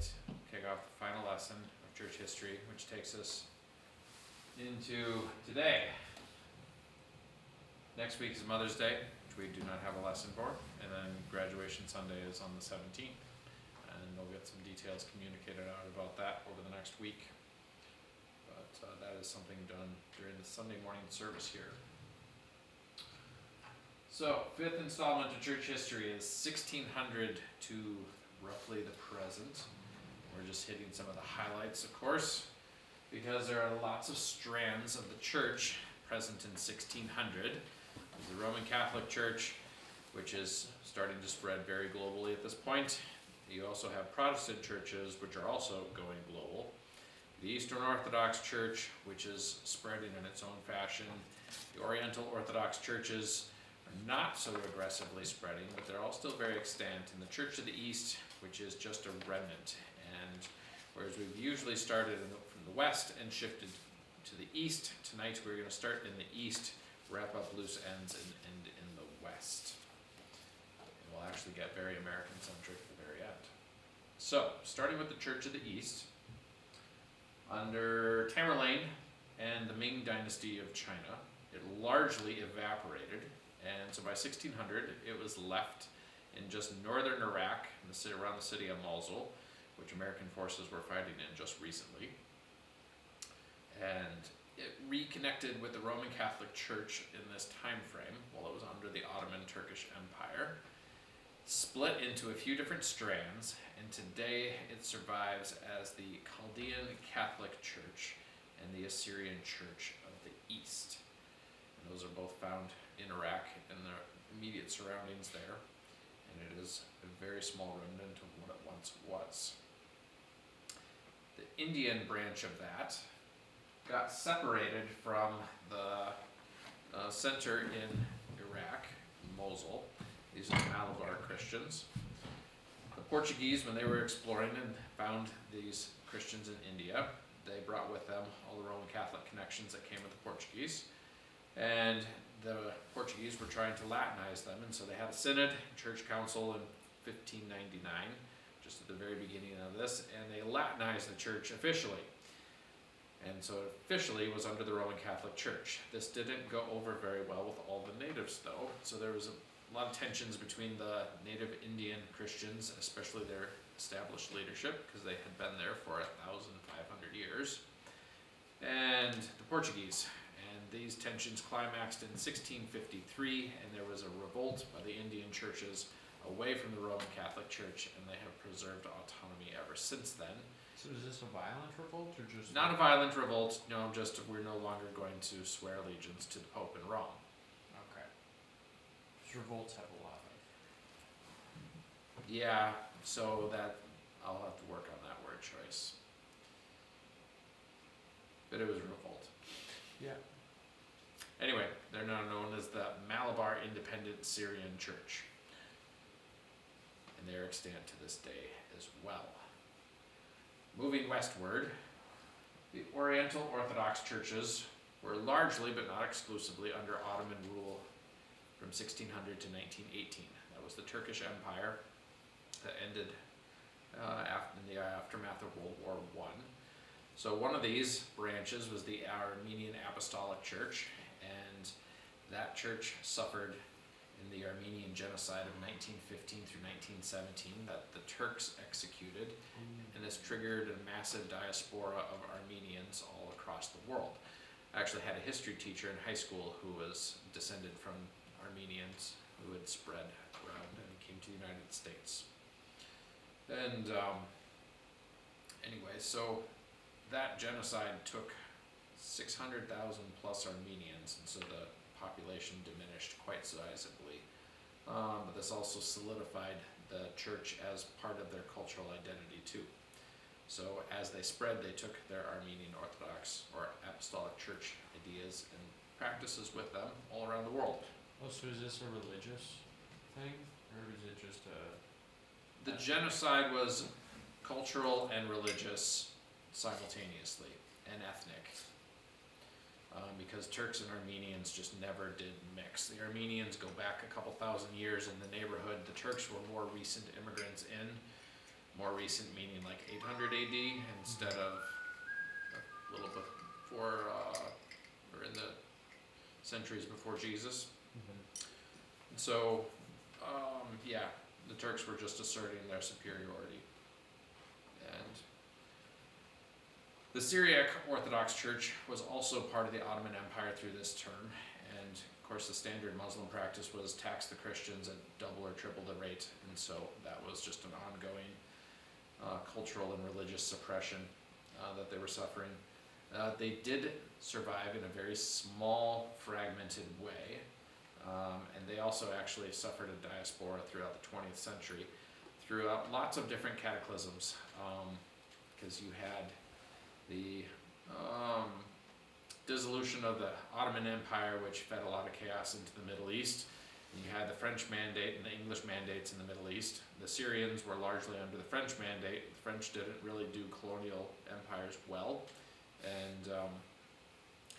tonight, kick off the final lesson of church history, which takes us into today. Next week is Mother's Day, which we do not have a lesson for, and then graduation Sunday is on the 17th, and we'll get some details communicated out about that over the next week. But that is something done during the Sunday morning service here. So, fifth installment of church history is 1600 to roughly the present. We're just hitting some of the highlights, of course, because there are lots of strands of the church present in 1600. There's the Roman Catholic Church, which is starting to spread very globally at this point. You also have Protestant churches, which are also going global. The Eastern Orthodox Church, which is spreading in its own fashion. The Oriental Orthodox churches are not so aggressively spreading, but they're all still very extant. And the Church of the East, which is just a remnant. And whereas we've usually started from the west and shifted to the east, tonight we're going to start in the east, wrap up loose ends, and end in the west. And we'll actually get very American-centric at the very end. So, starting with the Church of the East, under Tamerlane and the Ming Dynasty of China, it largely evaporated, and so by 1600 it was left in just northern Iraq, around the city of Mosul, which American forces were fighting in just recently. And it reconnected with the Roman Catholic Church in this time frame while it was under the Ottoman Turkish Empire. Split into a few different strands, and today it survives as the Chaldean Catholic Church and the Assyrian Church of the East. And those are both found in Iraq and the immediate surroundings there, and it is a very small remnant of what it once was. The Indian branch of that got separated from the center in Iraq, Mosul. These are the Malabar Christians. The Portuguese, when they were exploring and found these Christians in India, they brought with them all the Roman Catholic connections that came with the Portuguese. And the Portuguese were trying to Latinize them, and so they had a synod, church council in 1599, just at the very beginning of this, and they Latinized the church officially. And so it officially was under the Roman Catholic Church. This didn't go over very well with all the natives, though, so there was a lot of tensions between the native Indian Christians, especially their established leadership, because they had been there for 1,500 years, and the Portuguese. And these tensions climaxed in 1653, and there was a revolt by the Indian churches away from the Roman Catholic Church, and they have preserved autonomy ever since then. So is this a violent revolt, or just... Not a violent revolt, no, just we're no longer going to swear allegiance to the Pope in Rome. Okay. Because revolts have a lot of... Yeah, so that, I'll have to work on that word choice. But it was a revolt. Yeah. Anyway, they're now known as the Malabar Independent Syrian Church. And they're extant to this day as well. Moving westward, the Oriental Orthodox churches were largely, but not exclusively, under Ottoman rule from 1600 to 1918. That was the Turkish Empire that ended in the aftermath of World War I. So one of these branches was the Armenian Apostolic Church, and that church suffered in the Armenian genocide of 1915 through 1917 that the Turks executed, and this triggered a massive diaspora of Armenians all across the world. I actually had a history teacher in high school who was descended from Armenians who had spread around and came to the United States. And anyway, so that genocide took 600,000 plus Armenians, and so the population diminished quite sizably. But this also solidified the church as part of their cultural identity too. So as they spread, they took their Armenian Orthodox or Apostolic Church ideas and practices with them all around the world. Oh, so is this a religious thing, or is it just a... The genocide was cultural and religious simultaneously, and ethnic. Because Turks and Armenians just never did mix. The Armenians go back a couple thousand years in the neighborhood. The Turks were more recent immigrants in, more recent meaning like 800 AD instead of a little bit before, or in the centuries before Jesus. And so, yeah, the Turks were just asserting their superiority. And the Syriac Orthodox Church was also part of the Ottoman Empire through this term, and of course the standard Muslim practice was tax the Christians at double or triple the rate, and so that was just an ongoing cultural and religious suppression that they were suffering. They did survive in a very small, fragmented way, and they also actually suffered a diaspora throughout the 20th century, throughout lots of different cataclysms, because you had the dissolution of the Ottoman Empire, which fed a lot of chaos into the Middle East. And you had the French mandate and the English mandates in the Middle East. The Syrians were largely under the French mandate. The French didn't really do colonial empires well, and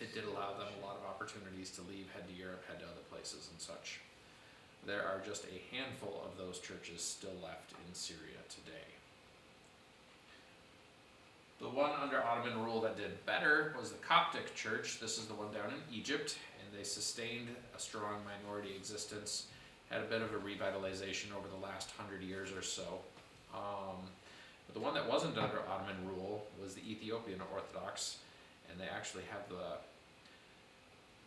it did allow them a lot of opportunities to leave, head to Europe, head to other places and such. There are just a handful of those churches still left in Syria today. The one under Ottoman rule that did better was the Coptic Church. This is the one down in Egypt, and they sustained a strong minority existence, had a bit of a revitalization over the last 100 years or so. But the one that wasn't under Ottoman rule was the Ethiopian Orthodox, and they actually have the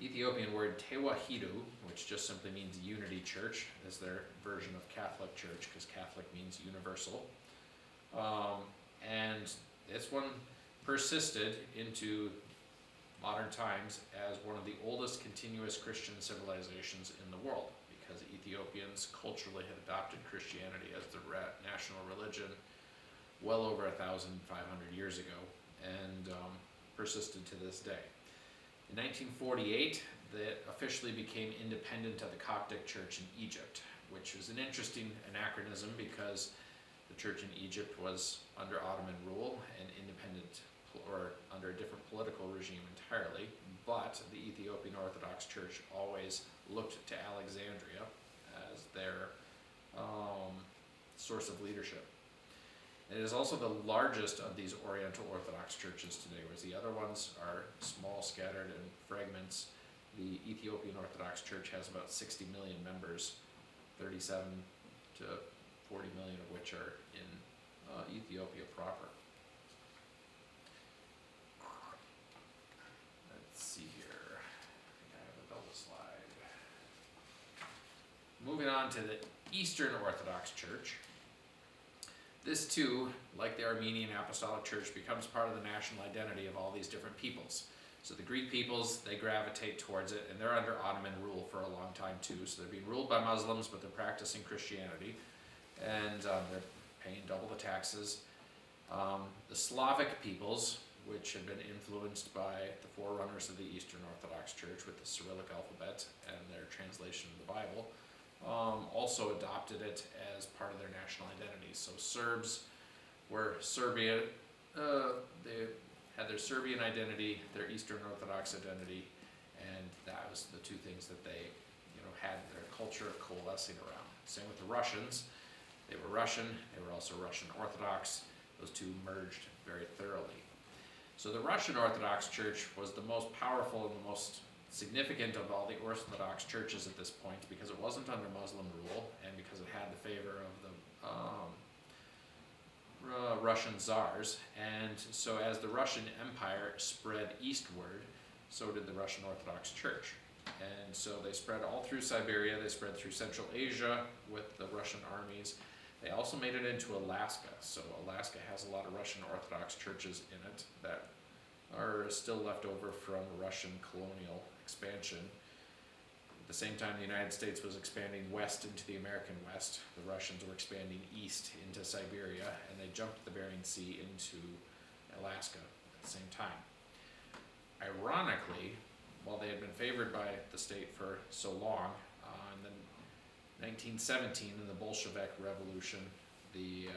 Ethiopian word Tewahedo, which just simply means unity church, as their version of Catholic Church, because Catholic means universal. And this one persisted into modern times as one of the oldest continuous Christian civilizations in the world, because Ethiopians culturally had adopted Christianity as the national religion well over 1,500 years ago, and persisted to this day. In 1948, that officially became independent of the Coptic Church in Egypt, which was an interesting anachronism because the church in Egypt was under Ottoman rule and independent, or under a different political regime entirely, but the Ethiopian Orthodox Church always looked to Alexandria as their source of leadership. It is also the largest of these Oriental Orthodox churches today, whereas the other ones are small, scattered, and fragments. The Ethiopian Orthodox Church has about 60 million members, 37 to 40 million of which are in Ethiopia proper. Let's see here. I think I have a double slide. Moving on to the Eastern Orthodox Church. This too, like the Armenian Apostolic Church, becomes part of the national identity of all these different peoples. So the Greek peoples, they gravitate towards it, and they're under Ottoman rule for a long time too. So they're being ruled by Muslims, but they're practicing Christianity, and they're paying double the taxes. The Slavic peoples, which have been influenced by the forerunners of the Eastern Orthodox Church with the Cyrillic alphabet and their translation of the Bible, also adopted it as part of their national identity. So Serbs were Serbia, they had their Serbian identity, their Eastern Orthodox identity, and that was the two things that they, had their culture coalescing around. Same with the Russians. They were Russian, they were also Russian Orthodox. Those two merged very thoroughly. So the Russian Orthodox Church was the most powerful and the most significant of all the Orthodox churches at this point, because it wasn't under Muslim rule and because it had the favor of the Russian czars. And so as the Russian Empire spread eastward, so did the Russian Orthodox Church. And so they spread all through Siberia, they spread through Central Asia with the Russian armies. They also made it into Alaska. So Alaska has a lot of Russian Orthodox churches in it that are still left over from Russian colonial expansion. At the same time the United States was expanding west into the American West, the Russians were expanding east into Siberia, and they jumped the Bering Sea into Alaska at the same time. Ironically, while they had been favored by the state for so long, in the 1917, in the Bolshevik Revolution, the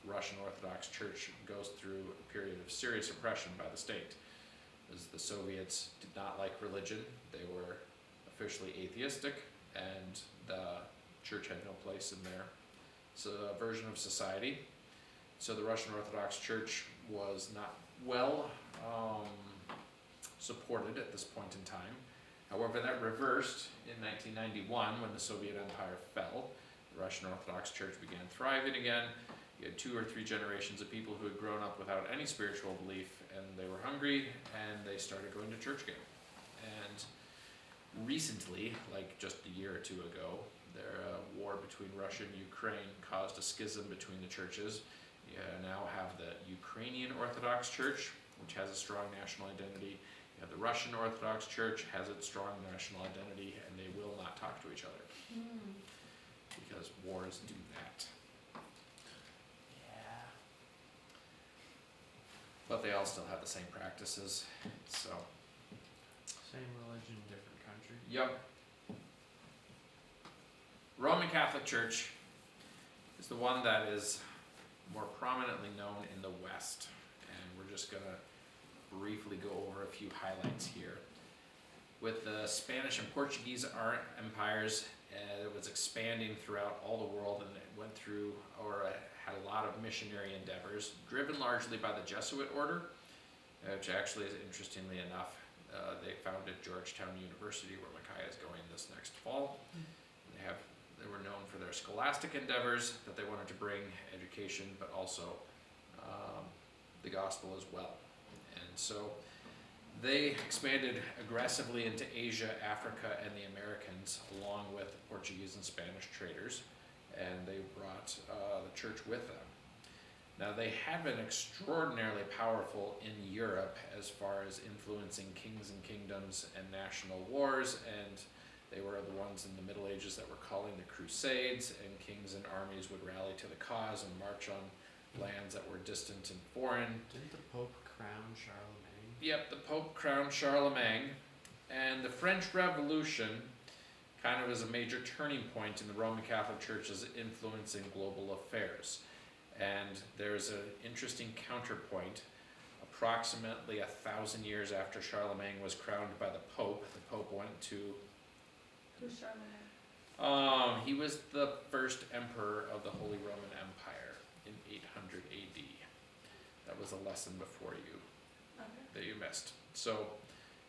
Russian Orthodox Church goes through a period of serious oppression by the state, as the Soviets did not like religion. They were officially atheistic, and the church had no place in their version of society. So the Russian Orthodox Church was not well supported at this point in time. However, that reversed in 1991 when the Soviet Empire fell. The Russian Orthodox Church began thriving again. You had 2 or 3 generations of people who had grown up without any spiritual belief, and they were hungry, and they started going to church again. And recently, like just a year or 2 ago, the war between Russia and Ukraine caused a schism between the churches. You now have the Ukrainian Orthodox Church, which has a strong national identity. You have the Russian Orthodox Church, has its strong national identity, and they will not talk to each other. Because wars do that. Yeah. But they all still have the same practices, so. Same religion, different country. Yep. Roman Catholic Church is the one that is more prominently known in the West, and we're just gonna briefly go over a few highlights here. With the Spanish and Portuguese empires, it was expanding throughout all the world, and it went through or had a lot of missionary endeavors, driven largely by the Jesuit order, which actually is, interestingly enough, they founded Georgetown University, where Micaiah is going this next fall. They were known for their scholastic endeavors, that they wanted to bring education, but also the gospel as well. And so they expanded aggressively into Asia, Africa, and the Americas, along with Portuguese and Spanish traders, and they brought the church with them. Now, they had been extraordinarily powerful in Europe as far as influencing kings and kingdoms and national wars, and they were the ones in the Middle Ages that were calling the Crusades, and kings and armies would rally to the cause and march on lands that were distant and foreign. Didn't the Pope crown Charlemagne? Yep, the Pope crowned Charlemagne, and the French Revolution kind of is a major turning point in the Roman Catholic Church's influence in global affairs. And there's an interesting counterpoint. Approximately 1,000 years after Charlemagne was crowned by the Pope went to... Who's Charlemagne? He was the first emperor of the Holy Roman Empire in 800 AD. That was a lesson before you that you missed. So,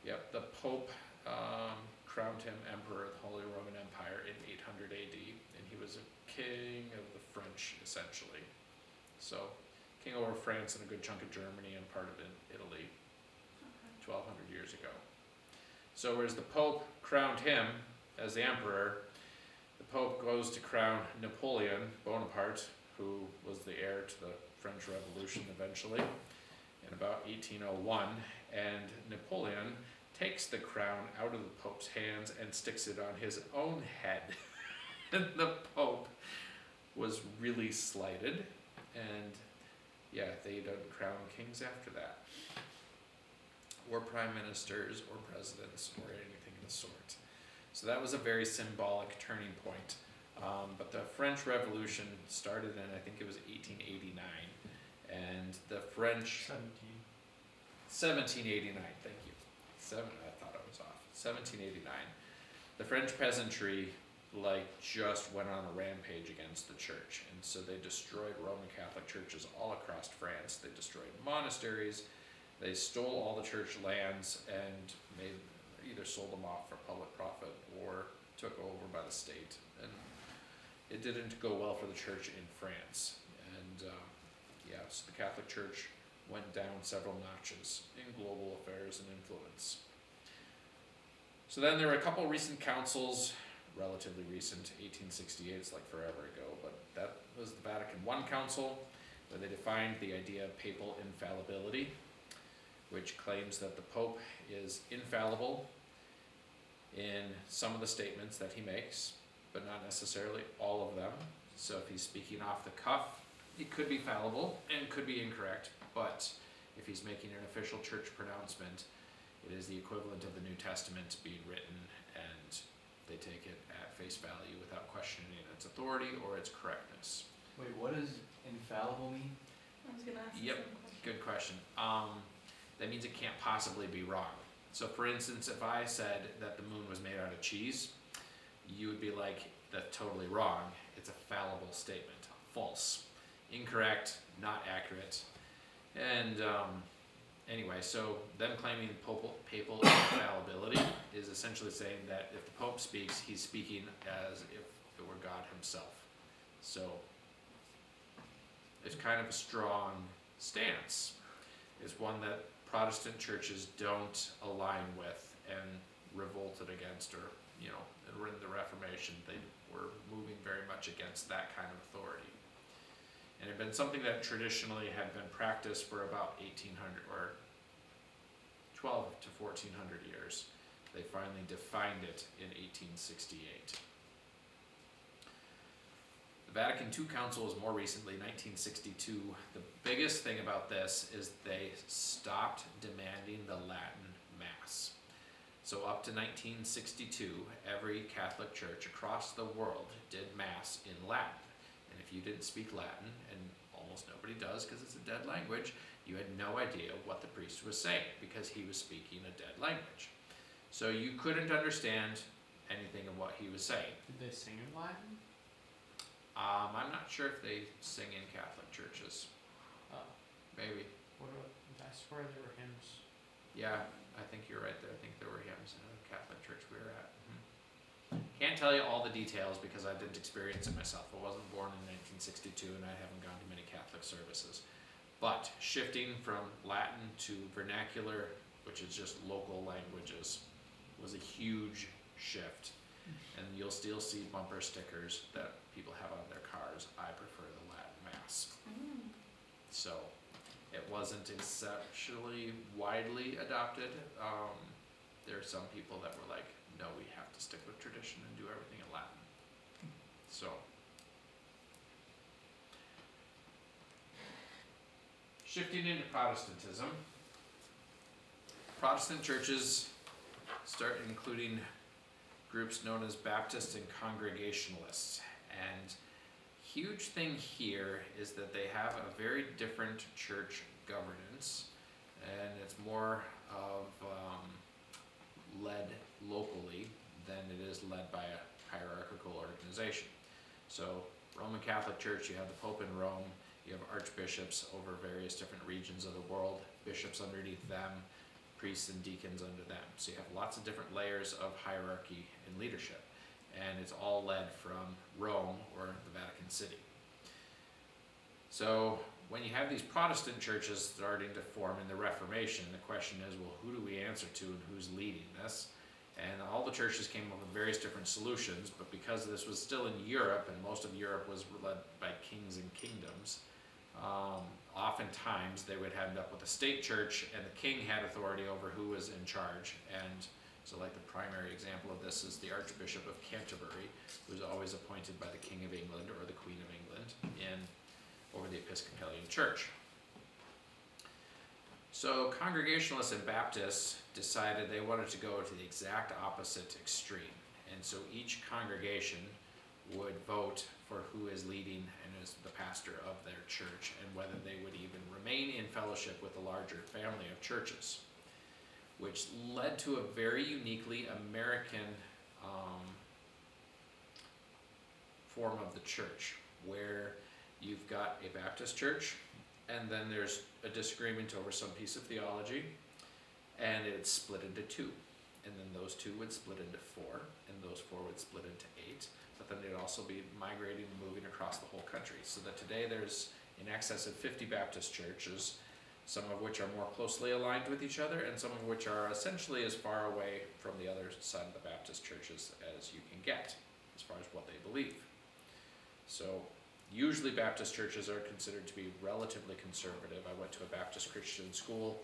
yep, the Pope crowned him emperor of the Holy Roman Empire in 800 AD, and he was a king of the French, essentially. So, king over France and a good chunk of Germany and part of Italy, 1,200 years ago. So, whereas the Pope crowned him as the emperor, the Pope goes to crown Napoleon Bonaparte, who was the heir to the French Revolution eventually, in about 1801, and Napoleon takes the crown out of the Pope's hands and sticks it on his own head. And the Pope was really slighted, and yeah, they don't crown kings after that, or prime ministers, or presidents, or anything of the sort. So that was a very symbolic turning point. But the French Revolution started in, I think it was 1889, and the French... 1789, thank you. I thought I was off. 1789. The French peasantry just went on a rampage against the church, and so they destroyed Roman Catholic churches all across France. They destroyed monasteries, they stole all the church lands and either sold them off for public profit or took over by the state. And it didn't go well for the church in France. And so the Catholic Church went down several notches in global affairs and influence. So then there were a couple recent councils, relatively recent, 1868, it's like forever ago, but that was the Vatican I Council, where they defined the idea of papal infallibility, which claims that the Pope is infallible in some of the statements that he makes, but not necessarily all of them. So if he's speaking off the cuff, it could be fallible and could be incorrect, but if he's making an official church pronouncement, it is the equivalent of the New Testament being written, and they take it at face value without questioning its authority or its correctness. Wait, what does infallible mean? I was gonna ask the Yep. same question. Good question. That means it can't possibly be wrong. So for instance, if I said that the moon was made out of cheese, you would be like, that's totally wrong. It's a fallible statement, false. incorrect, not accurate. And anyway, so them claiming papal infallibility is essentially saying that if the Pope speaks, he's speaking as if it were God himself. So it's kind of a strong stance. It's one that Protestant churches don't align with and revolted against, or, you know, in the Reformation, they were moving very much against that kind of authority. And it had been something that traditionally had been practiced for about 1800 or 12 to 1400 years. They finally defined it in 1868. The Vatican II Council was more recently, 1962. The biggest thing about this is they stopped demanding the Latin Mass. So up to 1962, every Catholic church across the world did Mass in Latin. And if you didn't speak Latin, and almost nobody does because it's a dead language, you had no idea what the priest was saying because he was speaking a dead language. So you couldn't understand anything of what he was saying. Did they sing in Latin? I'm not sure if they sing in Catholic churches. Maybe. What about, I swear there were hymns. Yeah, I think you're right there. I think there were hymns in a Catholic church we were at. Can't tell you all the details because I didn't experience it myself. I wasn't born in 1962 and I haven't gone to many Catholic services. But shifting from Latin to vernacular, which is just local languages, was a huge shift. And you'll still see bumper stickers that people have on their cars. I prefer the Latin Mass. So it wasn't exceptionally widely adopted. There are some people that were like, no, we have to stick with tradition and do everything in Latin. So shifting into Protestantism, Protestant churches start including groups known as Baptist and Congregationalists. And huge thing here is that they have a very different church governance, and it's more of led locally than it is led by a hierarchical organization. So Roman Catholic Church, you have the Pope in Rome, you have archbishops over various different regions of the world, bishops underneath them, priests and deacons under them. So you have lots of different layers of hierarchy and leadership, and it's all led from Rome or the Vatican City. So when you have these Protestant churches starting to form in the Reformation, the question is, well, who do we answer to and who's leading this? And all the churches came up with various different solutions, but because this was still in Europe, and most of Europe was led by kings and kingdoms, oftentimes they would end up with a state church, and the king had authority over who was in charge. And so like the primary example of this is the Archbishop of Canterbury, who's always appointed by the King of England or the Queen of England over the Episcopalian Church. So Congregationalists and Baptists decided they wanted to go to the exact opposite extreme. And so each congregation would vote for who is leading and is the pastor of their church, and whether they would even remain in fellowship with the larger family of churches, which led to a very uniquely American form of the church, where you've got a Baptist church, and then there's a disagreement over some piece of theology, and it's split into two. And then those two would split into four, and those four would split into eight. But then they'd also be migrating and moving across the whole country. So that today there's in excess of 50 Baptist churches, some of which are more closely aligned with each other, and some of which are essentially as far away from the other side of the Baptist churches as you can get, as far as what they believe. So usually Baptist churches are considered to be relatively conservative. I went to a Baptist Christian school,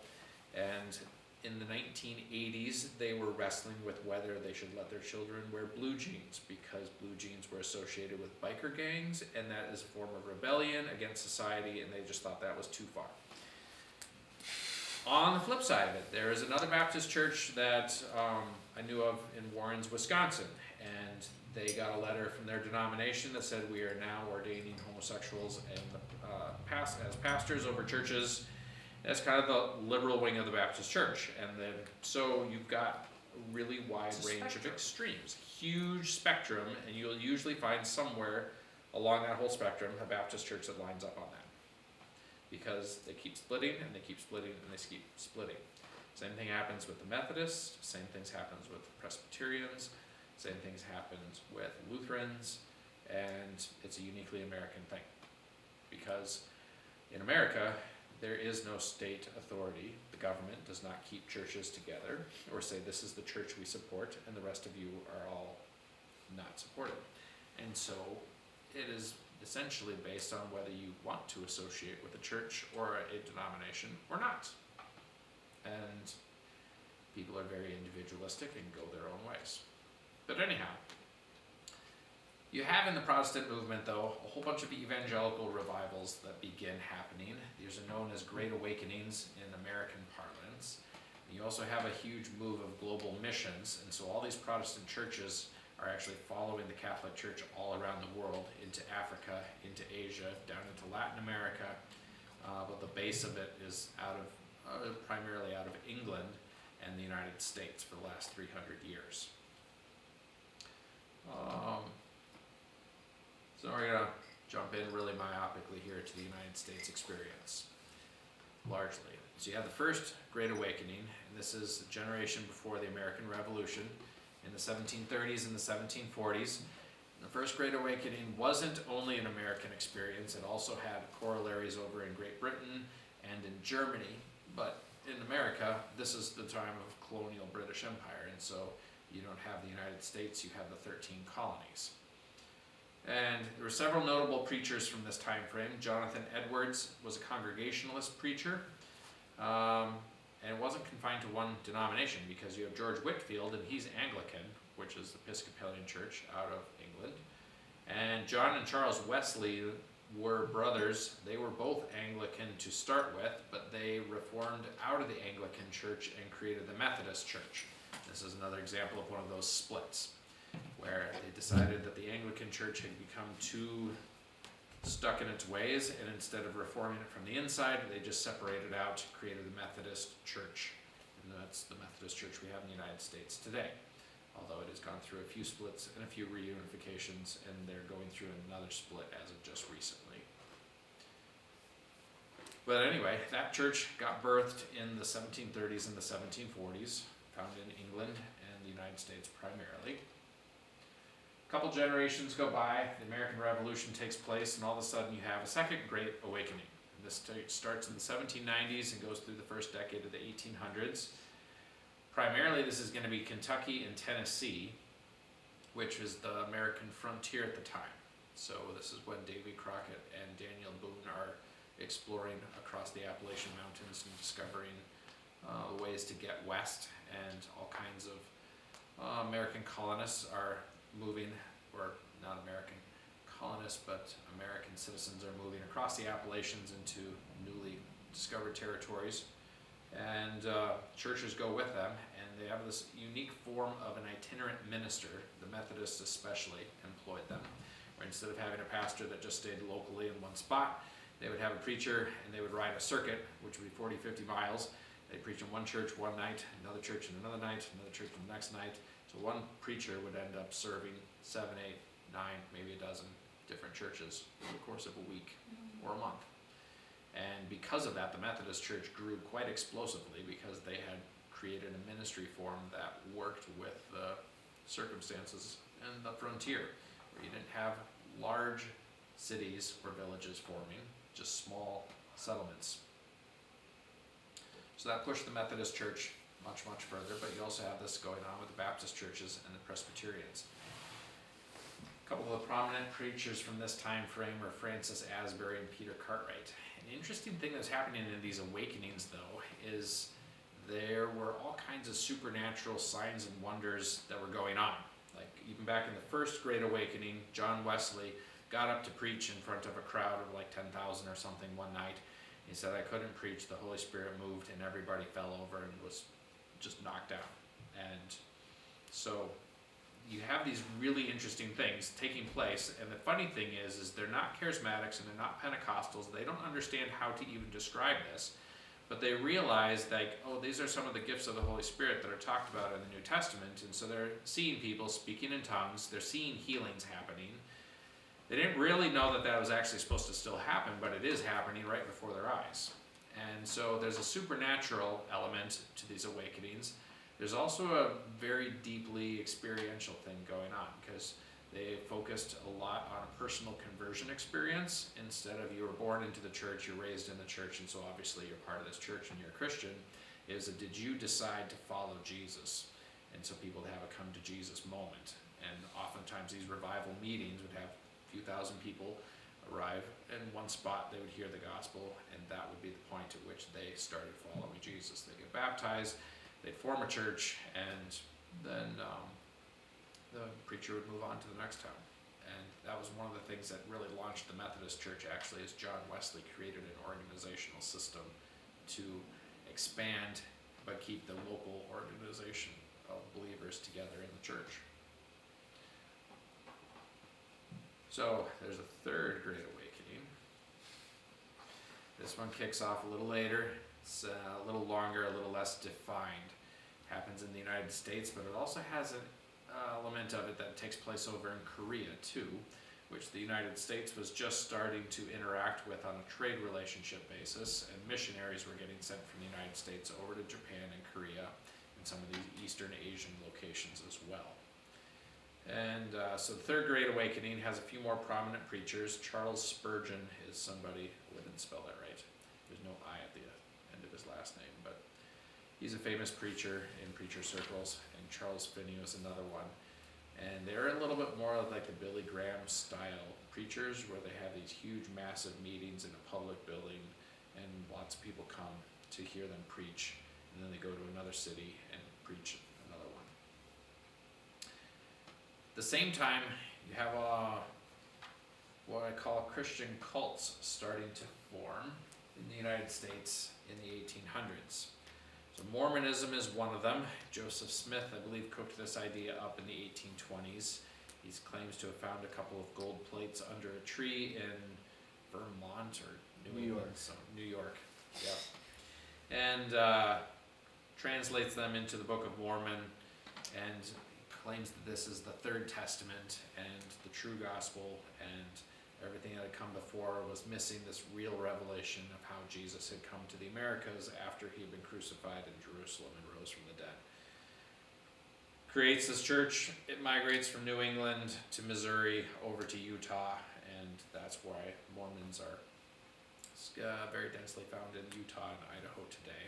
and in the 1980s, they were wrestling with whether they should let their children wear blue jeans, because blue jeans were associated with biker gangs, and that is a form of rebellion against society, and they just thought that was too far. On the flip side of it, there is another Baptist church that I knew of in Warrens, Wisconsin, and they got a letter from their denomination that said, we are now ordaining homosexuals and as pastors over churches. That's kind of the liberal wing of the Baptist church. And then, so you've got a really wide range of extremes, huge spectrum, and you'll usually find somewhere along that whole spectrum, a Baptist church that lines up on that. Because they keep splitting and they keep splitting and they keep splitting. Same thing happens with the Methodists, same things happens with Presbyterians, same things happens with Lutherans, and it's a uniquely American thing. Because in America, there is no state authority. The government does not keep churches together or say this is the church we support and the rest of you are all not supported. And so it is essentially based on whether you want to associate with a church or a denomination or not. And people are very individualistic and go their own ways. But anyhow, you have in the Protestant movement, though, a whole bunch of evangelical revivals that begin happening. These are known as Great Awakenings in American parlance. You also have a huge move of global missions, and so all these Protestant churches are actually following the Catholic Church all around the world, into Africa, into Asia, down into Latin America, but the base of it is primarily out of England and the United States for the last 300 years. So we're going to jump in really myopically here to the United States experience, largely. So you have the first Great Awakening, and this is a generation before the American Revolution in the 1730s and the 1740s. The first Great Awakening wasn't only an American experience, it also had corollaries over in Great Britain and in Germany, but in America, this is the time of colonial British Empire, and so you don't have the United States, you have the 13 colonies. And there were several notable preachers from this time frame. Jonathan Edwards was a Congregationalist preacher, and it wasn't confined to one denomination, because you have George Whitefield, and he's Anglican, which is the Episcopalian Church out of England. And John and Charles Wesley were brothers. They were both Anglican to start with, but they reformed out of the Anglican Church and created the Methodist Church. This is another example of one of those splits, where they decided that the Anglican Church had become too stuck in its ways, and instead of reforming it from the inside, they just separated out, created the Methodist Church. And that's the Methodist Church we have in the United States today. Although it has gone through a few splits and a few reunifications, and they're going through another split as of just recently. But anyway, that church got birthed in the 1730s and the 1740s, found in England and the United States primarily. A couple generations go by, the American Revolution takes place, and all of a sudden you have a second Great Awakening. And this starts in the 1790s and goes through the first decade of the 1800s. Primarily, this is going to be Kentucky and Tennessee, which is the American frontier at the time. So this is when Davy Crockett and Daniel Boone are exploring across the Appalachian Mountains and discovering ways to get west, and all kinds of American colonists are moving, or not American colonists, but American citizens are moving across the Appalachians into newly discovered territories. And churches go with them, and they have this unique form of an itinerant minister. The Methodists especially employed them, where instead of having a pastor that just stayed locally in one spot, they would have a preacher and they would ride a circuit, which would be 40, 50 miles. They'd preach in one church one night, another church in another night, another church the next night. So one preacher would end up serving 7, 8, 9, maybe a dozen different churches over the course of a week or a month. And because of that, the Methodist Church grew quite explosively, because they had created a ministry form that worked with the circumstances and the frontier, where you didn't have large cities or villages forming, just small settlements. So that pushed the Methodist Church much, much further, but you also have this going on with the Baptist churches and the Presbyterians. A couple of the prominent preachers from this time frame are Francis Asbury and Peter Cartwright. An interesting thing that's happening in these awakenings, though, is there were all kinds of supernatural signs and wonders that were going on. Like, even back in the first Great Awakening, John Wesley got up to preach in front of a crowd of like 10,000 or something one night. He said, "I couldn't preach, the Holy Spirit moved, and everybody fell over and was just knocked out." And so you have these really interesting things taking place, and the funny thing is they're not charismatics and they're not Pentecostals. They don't understand how to even describe this, but they realize, like, oh, these are some of the gifts of the Holy Spirit that are talked about in the New Testament. And so they're seeing people speaking in tongues, they're seeing healings happening, They didn't really know that that was actually supposed to still happen, but it is happening right before their eyes. And so there's a supernatural element to these awakenings. There's also a very deeply experiential thing going on, because they focused a lot on a personal conversion experience instead of you were born into the church, you're raised in the church, and so obviously you're part of this church and you're a Christian. Is a, did you decide to follow Jesus? And so people would have a come to Jesus moment. And oftentimes these revival meetings would have a few thousand people arrive in one spot, they would hear the gospel, and that would be the point at which they started following Jesus. They get baptized, they'd form a church, and then the preacher would move on to the next town. And that was one of the things that really launched the Methodist Church, actually, is John Wesley created an organizational system to expand but keep the local organization of believers together in the church. So there's a third Great Awakening. This one kicks off a little later. It's a little longer, a little less defined. Happens in the United States, but it also has an element of it that takes place over in Korea too, which the United States was just starting to interact with on a trade relationship basis, and missionaries were getting sent from the United States over to Japan and Korea and some of these Eastern Asian locations as well. And so the Third Great Awakening has a few more prominent preachers. Charles Spurgeon is somebody, I didn't spell that right, there's no I at the end of his last name, but he's a famous preacher in preacher circles, and Charles Finney was another one. And they're a little bit more like the Billy Graham style preachers, where they have these huge massive meetings in a public building and lots of people come to hear them preach, and then they go to another city and preach another one. At the same time, you have what I call Christian cults starting to form in the United States in the 1800s. So Mormonism is one of them. Joseph Smith, I believe, cooked this idea up in the 1820s. He claims to have found a couple of gold plates under a tree in Vermont or New England, York. so New York, yeah. And translates them into the Book of Mormon, and claims that this is the Third Testament and the true gospel, and everything that had come before was missing this real revelation of how Jesus had come to the Americas after he had been crucified in Jerusalem and rose from the dead. Creates this church. It migrates from New England to Missouri over to Utah, and that's why Mormons are very densely found in Utah and Idaho today.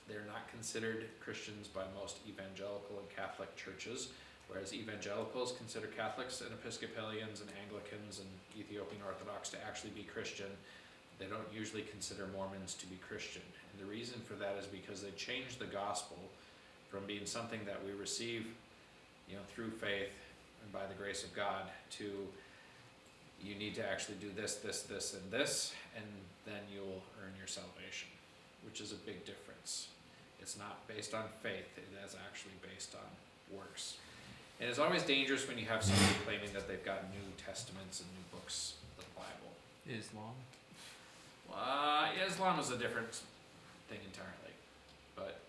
They're not considered Christians by most evangelical and Catholic churches, whereas evangelicals consider Catholics and Episcopalians and Anglicans and Ethiopian Orthodox to actually be Christian. They don't usually consider Mormons to be Christian. And the reason for that is because they changed the gospel from being something that we receive, through faith and by the grace of God, to you need to actually do this, this, this, and this, and then you'll earn your salvation, which is a big difference. It's not based on faith, it is actually based on works. And it's always dangerous when you have somebody claiming that they've got New Testaments and new books of the Bible. Islam. Islam is a different thing entirely. But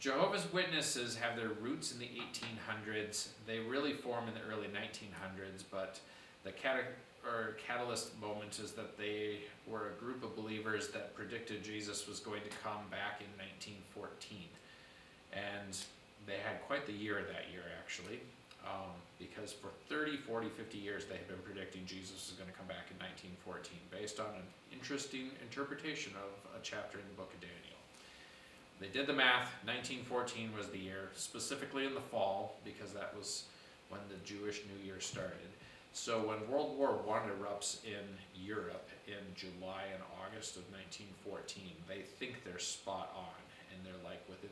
Jehovah's Witnesses have their roots in the 1800s. They really form in the early 1900s, but the catalyst moment is that they were a group of believers that predicted Jesus was going to come back in 1914. And they had quite the year that year, actually, because for 30, 40, 50 years they had been predicting Jesus was going to come back in 1914 based on an interesting interpretation of a chapter in the book of Daniel. They did the math. 1914 was the year, specifically in the fall, because that was when the Jewish New Year started. So when World War I erupts in Europe in July and August of 1914, they think they're spot on, and they're like within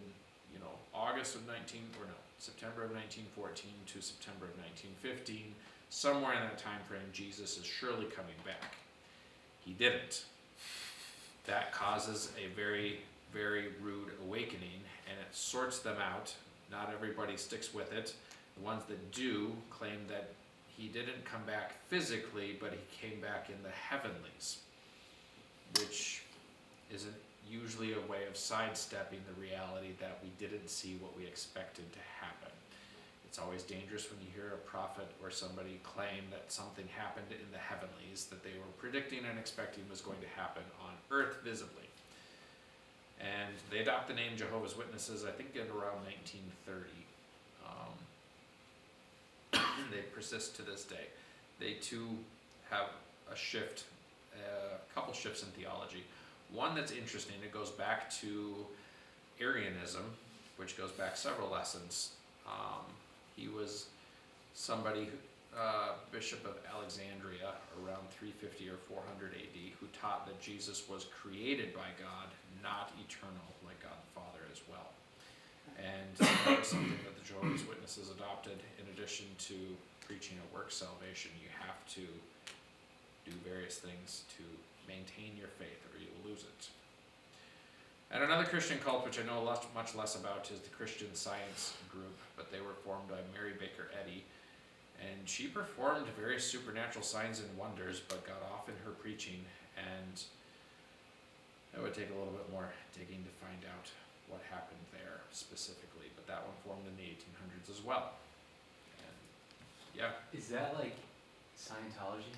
September of 1914 to September of 1915, somewhere in that time frame, Jesus is surely coming back. He didn't. That causes a very, very rude awakening, and it sorts them out. Not everybody sticks with it. The ones that do claim that he didn't come back physically, but he came back in the heavenlies, which is usually a way of sidestepping the reality that we didn't see what we expected to happen. It's always dangerous when you hear a prophet or somebody claim that something happened in the heavenlies that they were predicting and expecting was going to happen on earth visibly. And they adopt the name Jehovah's Witnesses, I think, in around 1930. They persist to this day. They too have a shift, a couple shifts in theology. One that's interesting, it goes back to Arianism, which goes back several lessons. He was somebody, Bishop of Alexandria, around 350 or 400 AD, who taught that Jesus was created by God, not eternal, like God the Father as well. And that was something that the Jehovah's Witnesses adopted. In addition to preaching a work salvation, you have to do various things to maintain your faith or you'll lose it. And another Christian cult, which I know much less about, is the Christian Science group, but they were formed by Mary Baker Eddy, and she performed various supernatural signs and wonders, but got off in her preaching, and it would take a little bit more digging to find out what happened there specifically, but that one formed in the 1800s as well. And yeah. Is that like Scientology?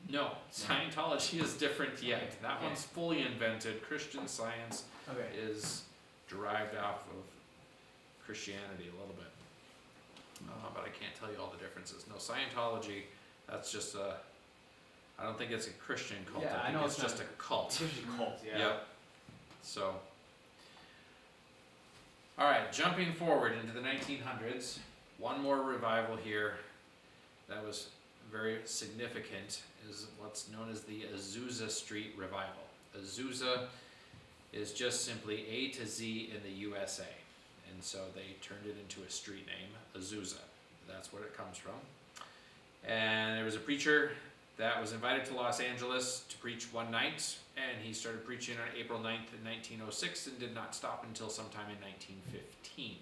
No, Scientology is different yet. That Okay. one's fully invented. Christian Science Okay. is derived off of Christianity a little bit. But I can't tell you all the differences. No, Scientology, that's just a, I don't think it's a Christian cult. Yeah, I I think know it's it's just not- a cult. It's just a cult, yeah. Yep. So, alright, jumping forward into the 1900s, one more revival here that was very significant is what's known as the Azusa Street Revival. Azusa is just simply A to Z in the USA, and so they turned it into a street name, Azusa. That's where it comes from. And there was a preacher that was invited to Los Angeles to preach one night, and he started preaching on April 9th in 1906 and did not stop until sometime in 1915.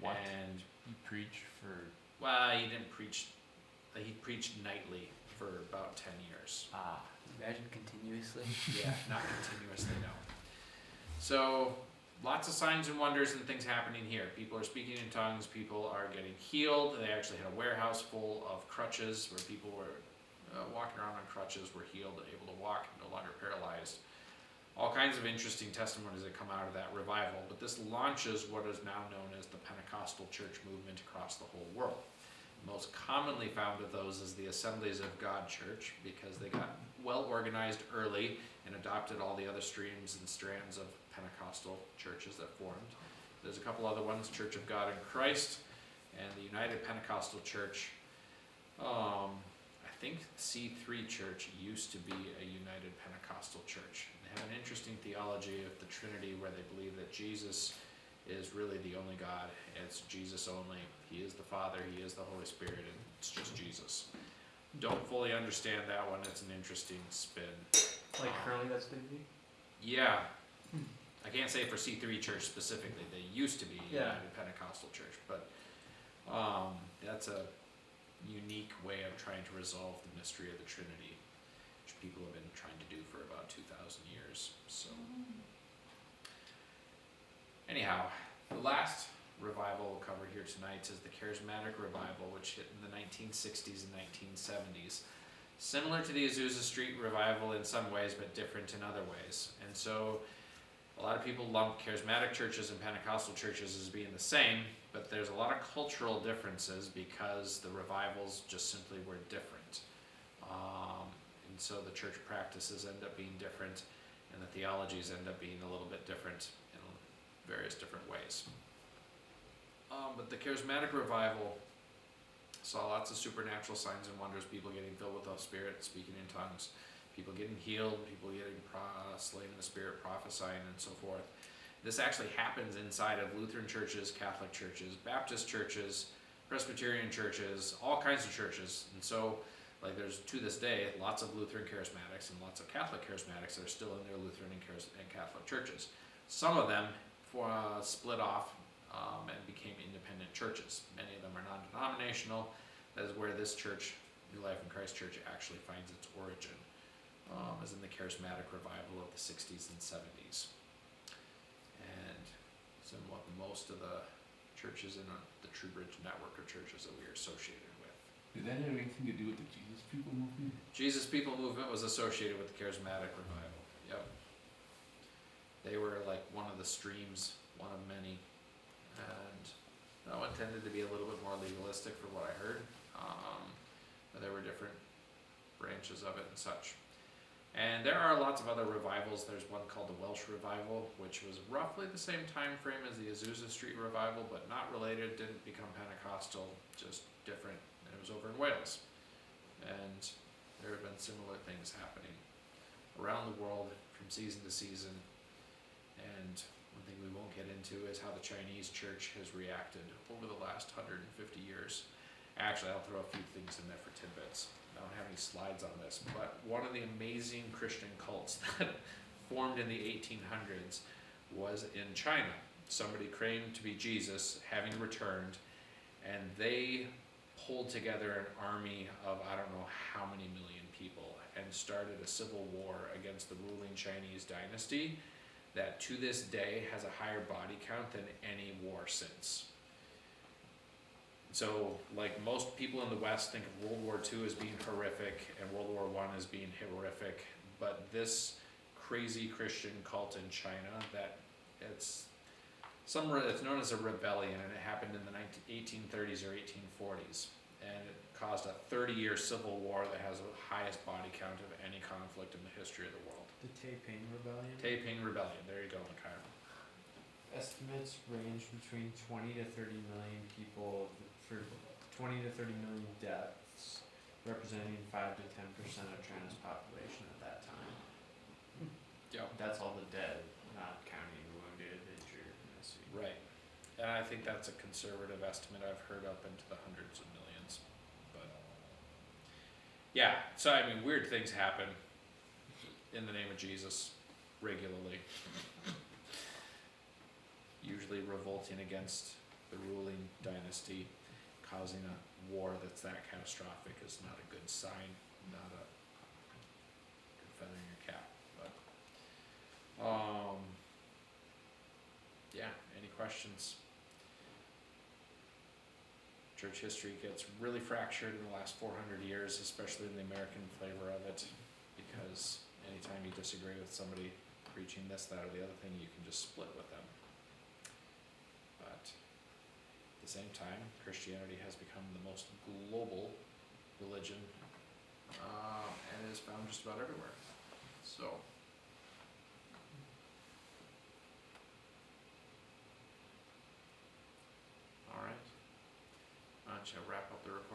What? And, You preach for, well, he didn't preach, he preached nightly for about 10 years. Imagine continuously. Yeah, not continuously, no. So, lots of signs and wonders and things happening here. People are speaking in tongues, people are getting healed. They actually had a warehouse full of crutches where people were walking around on crutches, were healed, able to walk, no longer paralyzed. All kinds of interesting testimonies that come out of that revival, but this launches what is now known as the Pentecostal church movement across the whole world. Most commonly found of those is the Assemblies of God Church, because they got well organized early and adopted all the other streams and strands of Pentecostal churches that formed. There's a couple other ones, Church of God in Christ and the United Pentecostal Church. I think C3 Church used to be a United Pentecostal Church. They have an interesting theology of the Trinity where they believe that Jesus is really the only God. It's Jesus only. He is the Father, He is the Holy Spirit, and it's just Jesus. Don't fully understand that one. It's an interesting spin. Like currently that's the view? Yeah. I can't say for C3 Church specifically. They used to be a Yeah. United Pentecostal Church, but that's a unique way of trying to resolve the mystery of the Trinity, which people have been trying to do for about 2,000 years. So, anyhow, the last revival we'll cover here tonight is the Charismatic Revival, which hit in the 1960s and 1970s. Similar to the Azusa Street Revival in some ways, but different in other ways. And so, a lot of people lump charismatic churches and Pentecostal churches as being the same, but there's a lot of cultural differences because the revivals just simply were different. And so the church practices end up being different, and the theologies end up being a little bit different in various different ways. But the charismatic revival saw lots of supernatural signs and wonders, people getting filled with the Spirit, speaking in tongues, people getting healed, people getting slain in the Spirit, prophesying, and so forth. This actually happens inside of Lutheran churches, Catholic churches, Baptist churches, Presbyterian churches, all kinds of churches. And so, like, there's, to this day, lots of Lutheran charismatics and lots of Catholic charismatics that are still in their Lutheran and Catholic churches. Some of them split off and became independent churches. Many of them are non-denominational. That is where this church, New Life in Christ Church, actually finds its origin. As in the charismatic revival of the 60s and 70s. And so what most of the churches in the True Bridge network of churches that we are associated with. Did that have anything to do with the Jesus People movement? Jesus People movement was associated with the Charismatic Revival. Yep. They were like one of the streams, one of many, and that one tended to be a little bit more legalistic for what I heard. But there were different branches of it and such. And there are lots of other revivals. There's one called the Welsh Revival, which was roughly the same time frame as the Azusa Street Revival, but not related, didn't become Pentecostal, just different. And it was over in Wales. And there have been similar things happening around the world from season to season. And one thing we won't get into is how the Chinese church has reacted over the last 150 years. Actually, I'll throw a few things in there for tidbits. I don't have any slides on this, but one of the amazing Christian cults that formed in the 1800s was in China. Somebody claimed to be Jesus, having returned, and they pulled together an army of I don't know how many million people and started a civil war against the ruling Chinese dynasty that to this day has a higher body count than any war since. So, like most people in the West think of World War II as being horrific and World War I as being horrific, but this crazy Christian cult in China that it's known as a rebellion, and it happened in the 1830s or 1840s, and it caused a 30-year civil war that has the highest body count of any conflict in the history of the world. The Taiping Rebellion? Taiping Rebellion, there you go, Mikhail. Estimates range between 20 to 30 million people for 20 to 30 million deaths, representing 5 to 10% of China's population at that time. Yep. That's all the dead, not counting wounded, injured, missing. Right. And I think that's a conservative estimate. I've heard up into the hundreds of millions. But yeah, so I mean, weird things happen in the name of Jesus regularly. Usually revolting against the ruling dynasty, causing a war that's that catastrophic is not a good sign, not a good feather in your cap. But yeah, any questions? Church history gets really fractured in the last 400 years, especially in the American flavor of it, because anytime you disagree with somebody preaching this, that, or the other thing, you can just split with them. But at the same time, Christianity has become the most global religion, and it is found just about everywhere. So, all right. Why don't you wrap up the recording?